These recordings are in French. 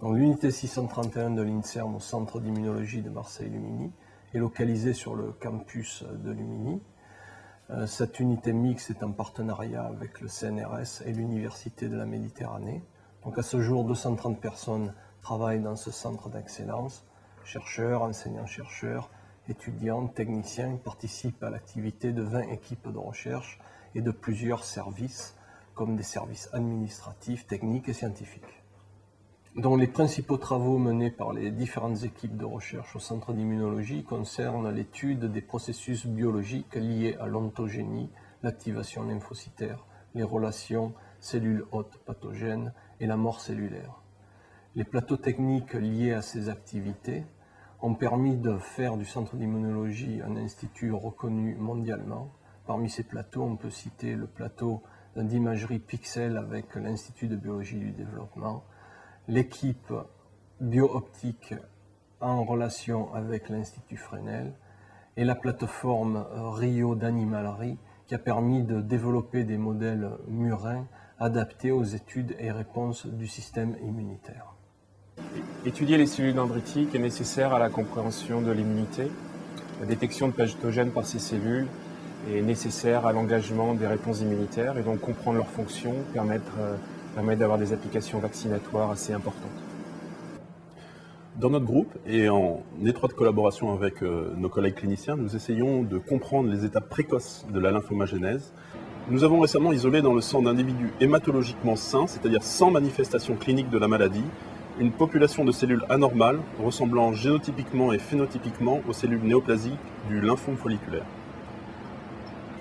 L'unité 631 de l'INSERM au centre d'immunologie de Marseille-Lumini est localisée sur le campus de Lumini. Cette unité mixte est en partenariat avec le CNRS et l'Université de la Méditerranée. Donc à ce jour, 230 personnes travaillent dans ce centre d'excellence. Chercheurs, enseignants-chercheurs, étudiants, techniciens participent à l'activité de 20 équipes de recherche et de plusieurs services, comme des services administratifs, techniques et scientifiques. Donc les principaux travaux menés par les différentes équipes de recherche au centre d'immunologie concernent l'étude des processus biologiques liés à l'ontogénie, l'activation lymphocytaire, les relations cellules hôtes pathogènes et la mort cellulaire. Les plateaux techniques liés à ces activités ont permis de faire du centre d'immunologie un institut reconnu mondialement. Parmi ces plateaux, on peut citer le plateau d'imagerie Pixel avec l'Institut de biologie du développement, l'équipe bio-optique en relation avec l'Institut Fresnel et la plateforme Rio d'Animalerie qui a permis de développer des modèles murins adaptés aux études et réponses du système immunitaire. Étudier les cellules dendritiques est nécessaire à la compréhension de l'immunité. La détection de pathogènes par ces cellules est nécessaire à l'engagement des réponses immunitaires et donc comprendre leurs fonctions permet d'avoir des applications vaccinatoires assez importantes. Dans notre groupe et en étroite collaboration avec nos collègues cliniciens, nous essayons de comprendre les étapes précoces de la lymphomagénèse. Nous avons récemment isolé dans le sang d'individus hématologiquement sains, c'est-à-dire sans manifestation clinique de la maladie, une population de cellules anormales ressemblant génotypiquement et phénotypiquement aux cellules néoplasiques du lymphome folliculaire.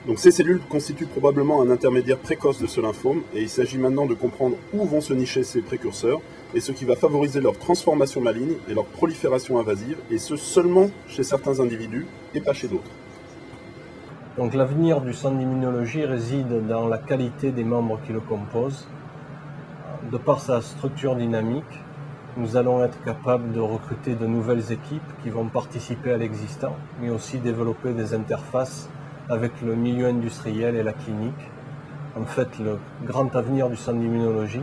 Donc ces cellules constituent probablement un intermédiaire précoce de ce lymphome et il s'agit maintenant de comprendre où vont se nicher ces précurseurs et ce qui va favoriser leur transformation maligne et leur prolifération invasive, et ce seulement chez certains individus et pas chez d'autres. Donc l'avenir du centre d'immunologie réside dans la qualité des membres qui le composent. De par sa structure dynamique, nous allons être capables de recruter de nouvelles équipes qui vont participer à l'existant, mais aussi développer des interfaces avec le milieu industriel et la clinique. En fait, le grand avenir du centre d'immunologie,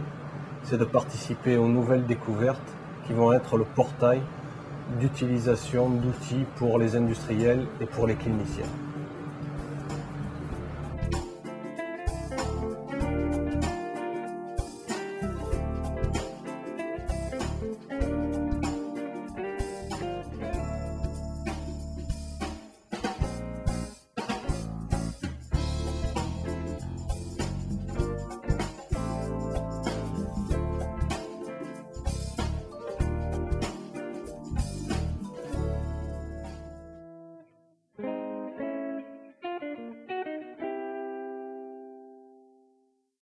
c'est de participer aux nouvelles découvertes qui vont être le portail d'utilisation d'outils pour les industriels et pour les cliniciens.